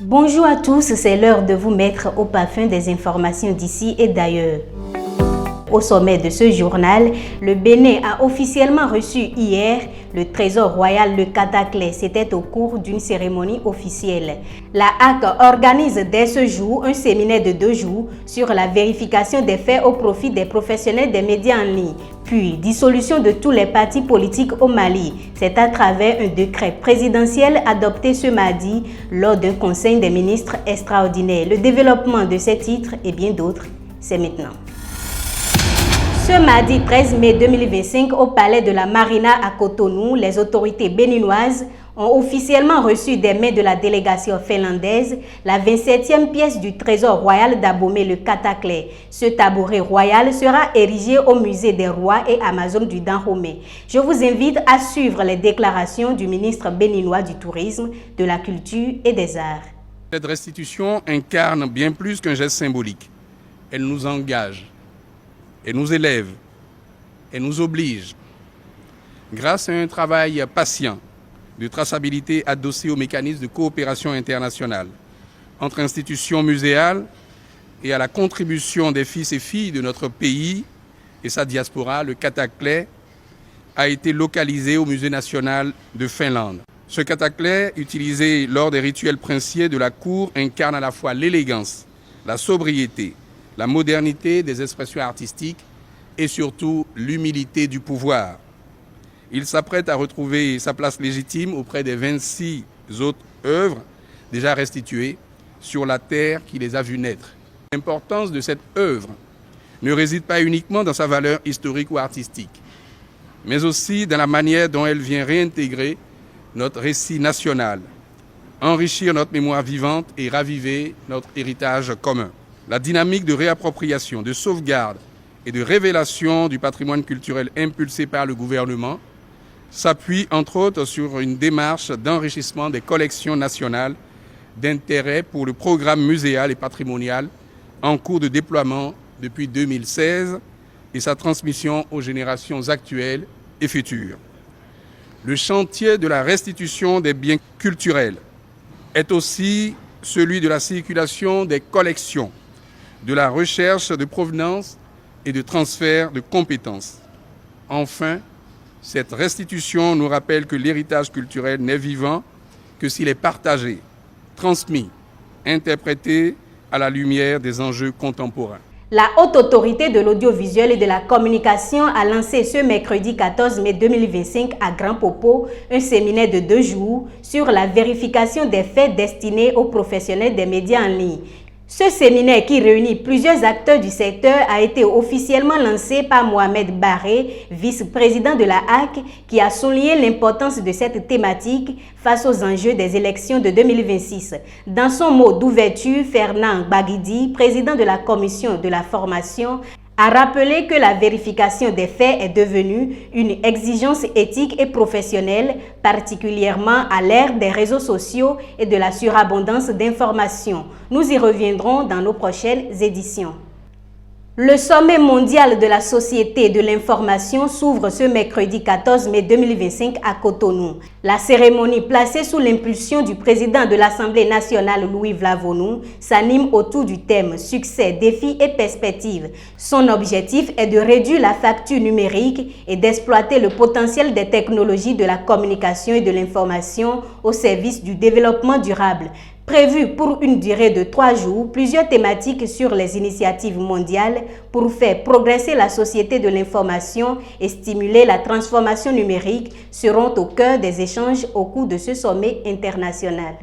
Bonjour à tous, c'est l'heure de vous mettre au parfum des informations d'ici et d'ailleurs. Au sommet de ce journal, le Bénin a officiellement reçu hier le trésor royal Le Cataclès. C'était au cours d'une cérémonie officielle. La HAC organise dès ce jour un séminaire de 2 jours sur la vérification des faits au profit des professionnels des médias en ligne. Puis, dissolution de tous les partis politiques au Mali. C'est à travers un décret présidentiel adopté ce mardi lors d'un conseil des ministres extraordinaire. Le développement de ces titres et bien d'autres, c'est maintenant. Ce mardi 13 mai 2025, au palais de la Marina à Cotonou, les autorités béninoises ont officiellement reçu des mains de la délégation finlandaise la 27e pièce du trésor royal d'Abomey, le Cataclès. Ce tabouret royal sera érigé au musée des rois et Amazones du Dahomey. Je vous invite à suivre les déclarations du ministre béninois du Tourisme, de la Culture et des Arts. Cette restitution incarne bien plus qu'un geste symbolique. Elle nous engage. Elle nous élève, elle nous oblige. Grâce à un travail patient de traçabilité adossé aux mécanismes de coopération internationale entre institutions muséales et à la contribution des fils et filles de notre pays et sa diaspora, le Cataclès a été localisé au Musée national de Finlande. Ce Cataclès, utilisé lors des rituels princiers de la cour, incarne à la fois l'élégance, la sobriété, la modernité des expressions artistiques et surtout l'humilité du pouvoir. Il s'apprête à retrouver sa place légitime auprès des 26 autres œuvres déjà restituées sur la terre qui les a vues naître. L'importance de cette œuvre ne réside pas uniquement dans sa valeur historique ou artistique, mais aussi dans la manière dont elle vient réintégrer notre récit national, enrichir notre mémoire vivante et raviver notre héritage commun. La dynamique de réappropriation, de sauvegarde et de révélation du patrimoine culturel impulsée par le gouvernement s'appuie entre autres sur une démarche d'enrichissement des collections nationales d'intérêt pour le programme muséal et patrimonial en cours de déploiement depuis 2016 et sa transmission aux générations actuelles et futures. Le chantier de la restitution des biens culturels est aussi celui de la circulation des collections, de la recherche de provenance et de transfert de compétences. Enfin, cette restitution nous rappelle que l'héritage culturel n'est vivant que s'il est partagé, transmis, interprété à la lumière des enjeux contemporains. La Haute Autorité de l'Audiovisuel et de la Communication a lancé ce mercredi 14 mai 2025 à Grand Popo un séminaire de 2 jours sur la vérification des faits destinés aux professionnels des médias en ligne. Ce séminaire qui réunit plusieurs acteurs du secteur a été officiellement lancé par Mohamed Barré, vice-président de la HAC, qui a souligné l'importance de cette thématique face aux enjeux des élections de 2026. Dans son mot d'ouverture, Fernand Baguidi, président de la commission de la formation, a rappelé que la vérification des faits est devenue une exigence éthique et professionnelle, particulièrement à l'ère des réseaux sociaux et de la surabondance d'informations. Nous y reviendrons dans nos prochaines éditions. Le sommet mondial de la société de l'information s'ouvre ce mercredi 14 mai 2025 à Cotonou. La cérémonie, placée sous l'impulsion du président de l'Assemblée nationale Louis Vlavonou, s'anime autour du thème « Succès, défis et perspectives ». Son objectif est de réduire la fracture numérique et d'exploiter le potentiel des technologies de la communication et de l'information au service du développement durable. Prévu pour une durée de 3 jours, plusieurs thématiques sur les initiatives mondiales pour faire progresser la société de l'information et stimuler la transformation numérique seront au cœur des échanges au cours de ce sommet international.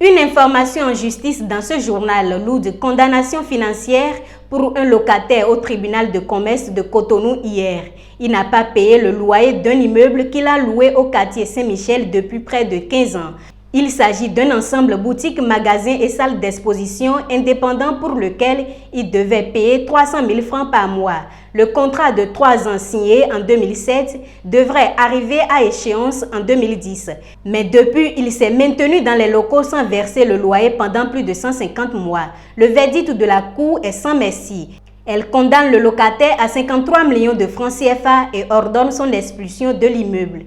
Une information en justice dans ce journal lourde condamnation financière pour un locataire au tribunal de commerce de Cotonou hier. Il n'a pas payé le loyer d'un immeuble qu'il a loué au quartier Saint-Michel depuis près de 15 ans. Il s'agit d'un ensemble boutique, magasin et salle d'exposition indépendant pour lequel il devait payer 300 000 francs par mois. Le contrat de 3 ans signé en 2007 devrait arriver à échéance en 2010. Mais depuis, il s'est maintenu dans les locaux sans verser le loyer pendant plus de 150 mois. Le verdict de la Cour est sans merci. Elle condamne le locataire à 53 millions de francs CFA et ordonne son expulsion de l'immeuble.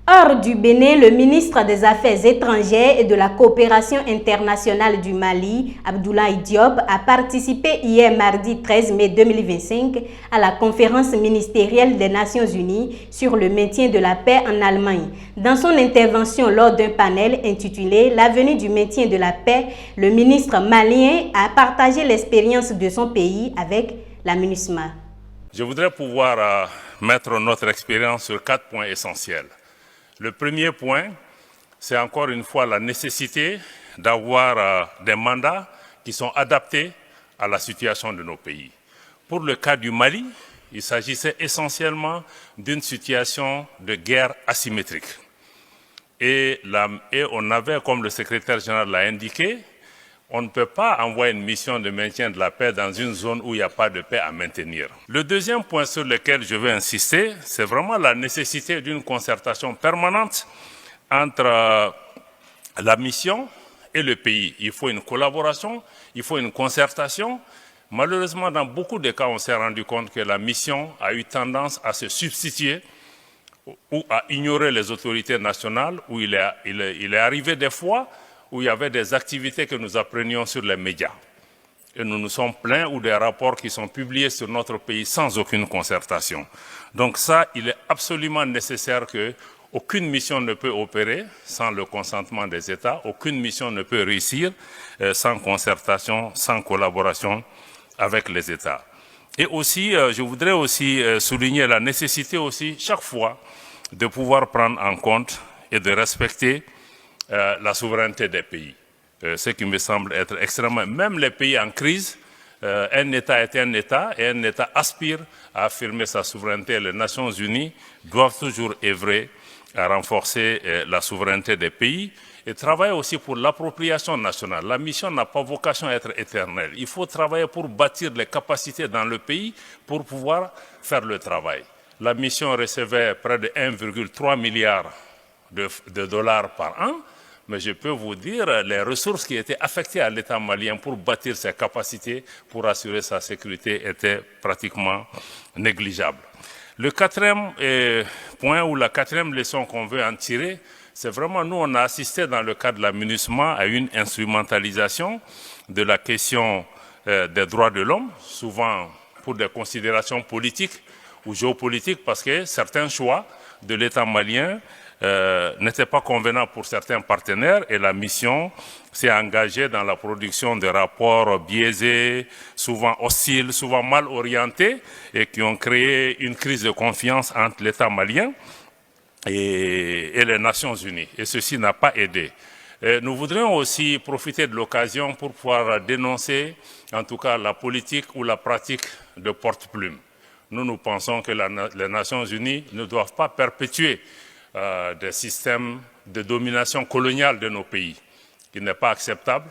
Hors du Bénin, le ministre des Affaires étrangères et de la coopération internationale du Mali, Abdoulaye Diop, a participé hier mardi 13 mai 2025 à la conférence ministérielle des Nations Unies sur le maintien de la paix en Allemagne. Dans son intervention lors d'un panel intitulé « L'avenir du maintien de la paix », le ministre malien a partagé l'expérience de son pays avec la MINUSMA. Je voudrais pouvoir mettre notre expérience sur 4 points essentiels. Le premier point, c'est encore une fois la nécessité d'avoir des mandats qui sont adaptés à la situation de nos pays. Pour le cas du Mali, il s'agissait essentiellement d'une situation de guerre asymétrique. Et on avait, comme le secrétaire général l'a indiqué, on ne peut pas envoyer une mission de maintien de la paix dans une zone où il n'y a pas de paix à maintenir. Le deuxième point sur lequel je veux insister, c'est vraiment la nécessité d'une concertation permanente entre la mission et le pays. Il faut une collaboration, il faut une concertation. Malheureusement, dans beaucoup de cas, on s'est rendu compte que la mission a eu tendance à se substituer ou à ignorer les autorités nationales, où il est arrivé des fois où il y avait des activités que nous apprenions sur les médias. Et nous nous sommes plaints ou des rapports qui sont publiés sur notre pays sans aucune concertation. Donc ça, il est absolument nécessaire qu'aucune mission ne peut opérer sans le consentement des États, aucune mission ne peut réussir sans concertation, sans collaboration avec les États. Et aussi, je voudrais aussi souligner la nécessité aussi, chaque fois, de pouvoir prendre en compte et de respecter la souveraineté des pays. Ce qui me semble être extrêmement... Même les pays en crise, un État est un État et un État aspire à affirmer sa souveraineté. Les Nations Unies doivent toujours œuvrer à renforcer la souveraineté des pays et travailler aussi pour l'appropriation nationale. La mission n'a pas vocation à être éternelle. Il faut travailler pour bâtir les capacités dans le pays pour pouvoir faire le travail. La mission recevait près de 1,3 milliard de dollars par an, mais je peux vous dire les ressources qui étaient affectées à l'État malien pour bâtir ses capacités, pour assurer sa sécurité, étaient pratiquement négligeables. Le quatrième point ou la quatrième leçon qu'on veut en tirer, c'est vraiment nous, on a assisté dans le cadre de la MINUSMA à une instrumentalisation de la question des droits de l'homme, souvent pour des considérations politiques ou géopolitiques, parce que certains choix de l'État malien n'était pas convenant pour certains partenaires et la mission s'est engagée dans la production de rapports biaisés, souvent hostiles, souvent mal orientés et qui ont créé une crise de confiance entre l'État malien et les Nations Unies. Et ceci n'a pas aidé. Nous voudrions aussi profiter de l'occasion pour pouvoir dénoncer en tout cas la politique ou la pratique de porte-plume. Nous pensons que les Nations Unies ne doivent pas perpétuer des systèmes de domination coloniale de nos pays, qui n'est pas acceptable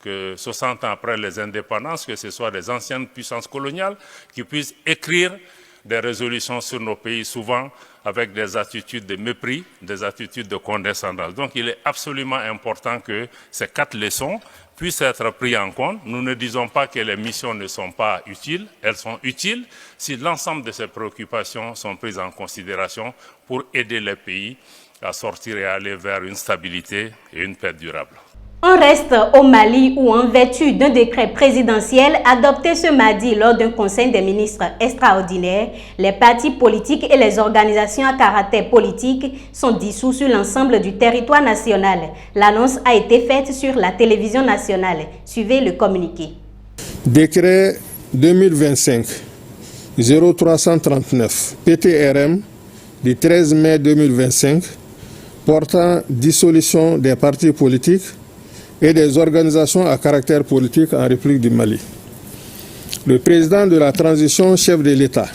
que 60 ans après les indépendances, que ce soit des anciennes puissances coloniales qui puissent écrire des résolutions sur nos pays, souvent avec des attitudes de mépris, des attitudes de condescendance. Donc il est absolument important que ces 4 leçons puissent être prises en compte. Nous ne disons pas que les missions ne sont pas utiles, elles sont utiles si l'ensemble de ces préoccupations sont prises en considération pour aider les pays à sortir et à aller vers une stabilité et une paix durable. On reste au Mali où, en vertu d'un décret présidentiel adopté ce mardi lors d'un conseil des ministres extraordinaire, les partis politiques et les organisations à caractère politique sont dissous sur l'ensemble du territoire national. L'annonce a été faite sur la télévision nationale. Suivez le communiqué. Décret 2025-0339 PTRM du 13 mai 2025 portant dissolution des partis politiques et des organisations à caractère politique en République du Mali. Le président de la transition, chef de l'État,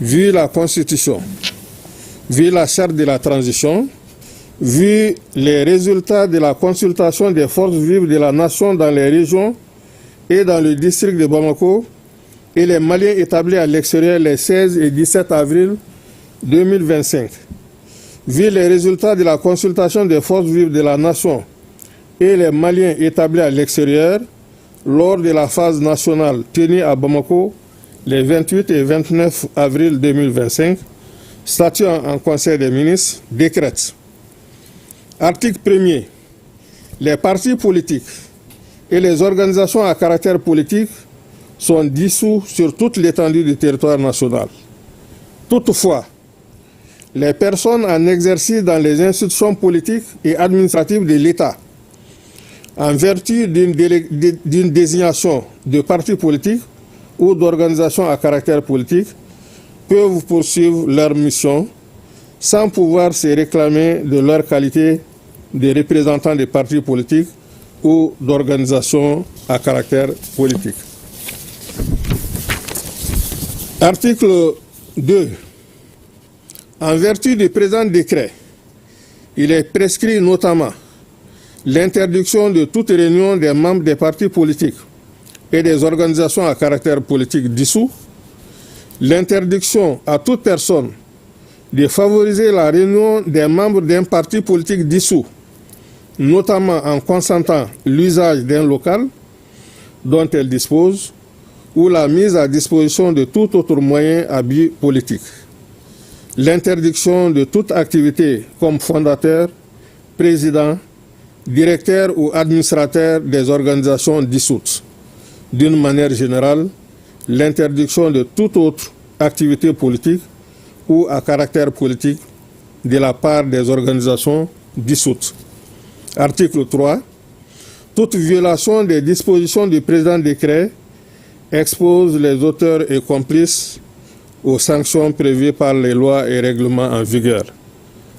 vu la Constitution, vu la charte de la transition, vu les résultats de la consultation des forces vives de la nation dans les régions et dans le district de Bamako et les Maliens établis à l'extérieur les 16 et 17 avril 2025, vu les résultats de la consultation des forces vives de la nation et les Maliens établis à l'extérieur lors de la phase nationale tenue à Bamako les 28 et 29 avril 2025, statuant en Conseil des ministres, décrète. Article 1er. Les partis politiques et les organisations à caractère politique sont dissous sur toute l'étendue du territoire national. Toutefois, les personnes en exercice dans les institutions politiques et administratives de l'État, en vertu d'une désignation de parti politique ou d'organisation à caractère politique, peuvent poursuivre leur mission sans pouvoir se réclamer de leur qualité de représentants des partis politiques ou d'organisations à caractère politique. Article 2. En vertu du présent décret, il est prescrit notamment l'interdiction de toute réunion des membres des partis politiques et des organisations à caractère politique dissous, l'interdiction à toute personne de favoriser la réunion des membres d'un parti politique dissous, notamment en consentant l'usage d'un local dont elle dispose ou la mise à disposition de tout autre moyen à but politique. L'interdiction de toute activité comme fondateur, président, directeur ou administrateur des organisations dissoutes. D'une manière générale, l'interdiction de toute autre activité politique ou à caractère politique de la part des organisations dissoutes. Article 3. Toute violation des dispositions du présent décret expose les auteurs et complices aux sanctions prévues par les lois et règlements en vigueur.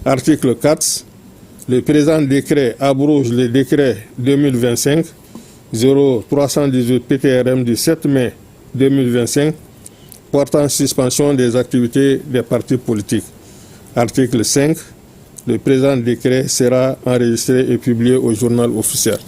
Article 4. Le présent décret abroge le décret 2025-0318 PTRM du 7 mai 2025 portant suspension des activités des partis politiques. Article 5. Le présent décret sera enregistré et publié au journal officiel.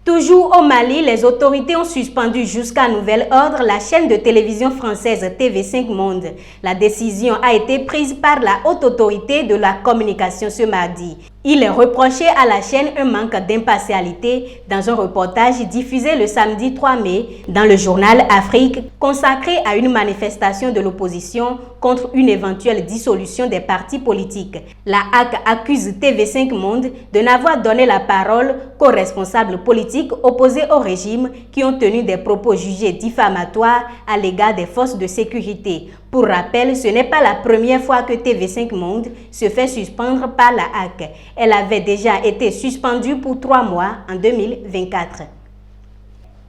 Toujours au Mali, les autorités ont suspendu jusqu'à nouvel ordre la chaîne de télévision française TV5 Monde. La décision a été prise par la haute autorité de la communication ce mardi. Il est reproché à la chaîne un manque d'impartialité dans un reportage diffusé le samedi 3 mai dans le journal Afrique consacré à une manifestation de l'opposition contre une éventuelle dissolution des partis politiques. La HAC accuse TV5 Monde de n'avoir donné la parole qu'aux responsables politiques opposés au régime qui ont tenu des propos jugés diffamatoires à l'égard des forces de sécurité. Pour rappel, ce n'est pas la première fois que TV5 Monde se fait suspendre par la HAC. Elle avait déjà été suspendue pour 3 mois en 2024.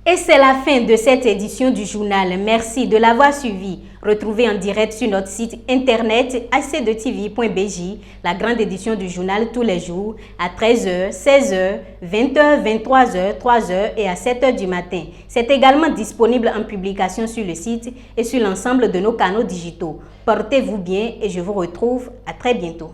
Et c'est la fin de cette édition du journal. Merci de l'avoir suivi. Retrouvez en direct sur notre site internet ac2tv.bj la grande édition du journal tous les jours à 13h, 16h, 20h, 23h, 3h et à 7h du matin. C'est également disponible en publication sur le site et sur l'ensemble de nos canaux digitaux. Portez-vous bien et je vous retrouve à très bientôt.